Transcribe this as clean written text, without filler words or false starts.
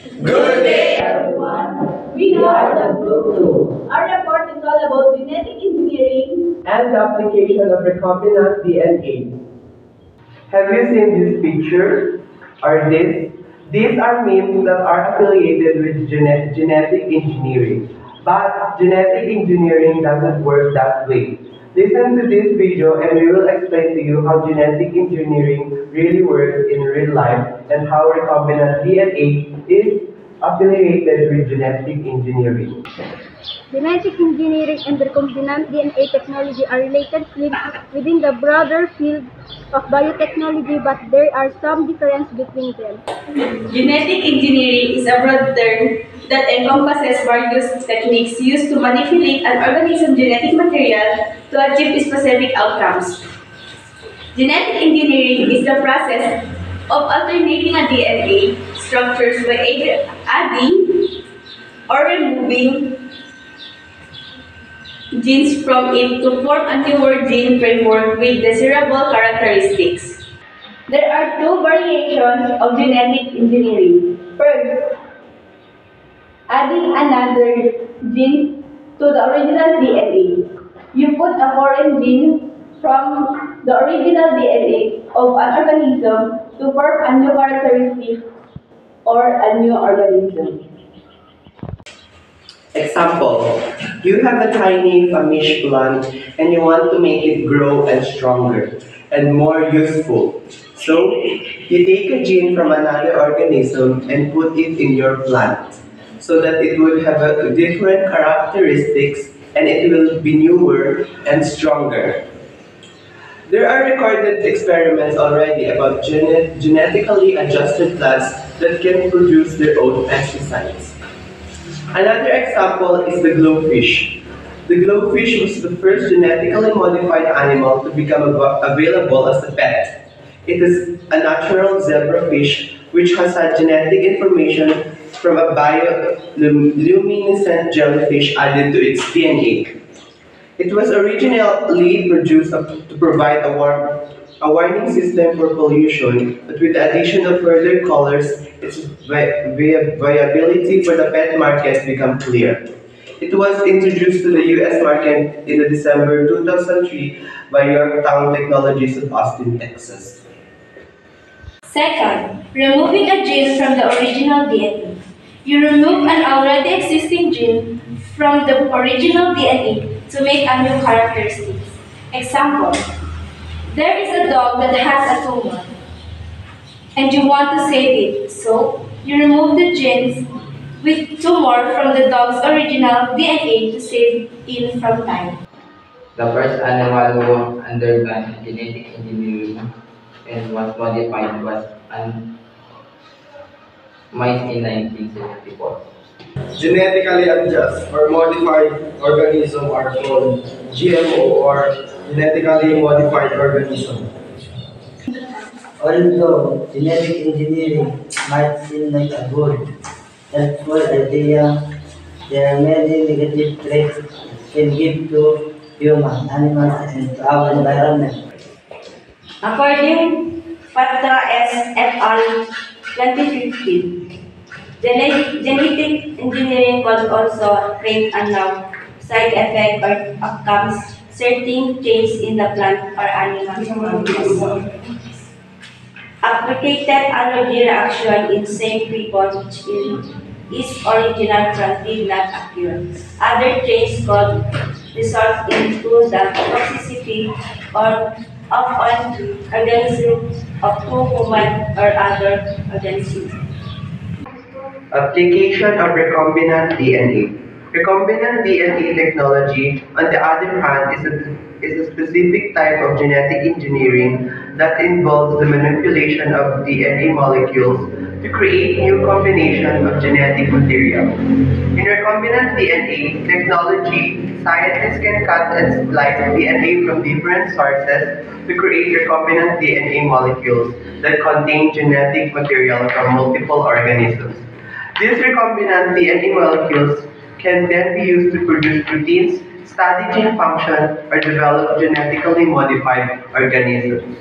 Good day, everyone. We are the Group 2. Our report is all about genetic engineering And the application of recombinant DNA. Have you seen this picture? Or this? These are memes that are affiliated with genetic engineering. But genetic engineering doesn't work that way. Listen to this video and we will explain to you how genetic engineering really works in real life and how recombinant DNA is affiliated with genetic engineering. Genetic engineering and recombinant DNA technology are related fields within the broader field of biotechnology, but there are some differences between them. Genetic engineering is a broad term that encompasses various techniques used to manipulate an organism's genetic material to achieve specific outcomes. Genetic engineering is the process of alternating a DNA structures by either adding or removing genes from it to form a newer gene framework with desirable characteristics. There are two variations of genetic engineering. First, adding another gene to the original DNA. You put a foreign gene from the original DNA of an organism to form a new characteristic or a new organism. Example, you have a tiny famish plant and you want to make it grow and stronger and more useful. So, you take a gene from another organism and put it in your plant so that it would have a different characteristics and it will be newer and stronger. There are recorded experiments already about genetically adjusted plants that can produce their own pesticides. Another example is the glowfish. The glowfish was the first genetically modified animal to become available as a pet. It is a natural zebrafish which has had genetic information from a bioluminescent jellyfish added to its DNA. It was originally produced to provide a warning system for pollution, but with the addition of further colors, its viability for the pet market became clear. It was introduced to the US market in December 2003 by Yorktown Technologies of Austin, Texas. Second, removing a gene from the original DNA. You remove an already existing gene from the original DNA to make a new characteristic. Example, there is a dog that has a tumor and you want to save it, so you remove the genes with tumor from the dog's original DNA to save it from dying. The first animal who underwent genetic engineering and was modified was mice in 1974. Genetically adjusted or modified organisms are called GMO or genetically modified organisms. Although genetic engineering might seem like a good, helpful idea, there are many negative traits it can give to humans, animals, and to our environment. According Patra et al. 2015, genetic engineering could also create unknown side effects or outcomes, certain changes in the plant or animal. Applicated allergy reaction in same people which is original plant did not occur. Other changes could result into the toxicity or of an organism of two human or other organisms. Application of recombinant DNA. Recombinant DNA technology, on the other hand, is a specific type of genetic engineering that involves the manipulation of DNA molecules to create new combinations of genetic material. In recombinant DNA technology, scientists can cut and splice DNA from different sources to create recombinant DNA molecules that contain genetic material from multiple organisms. These recombinant DNA molecules can then be used to produce proteins, study gene function, or develop genetically modified organisms.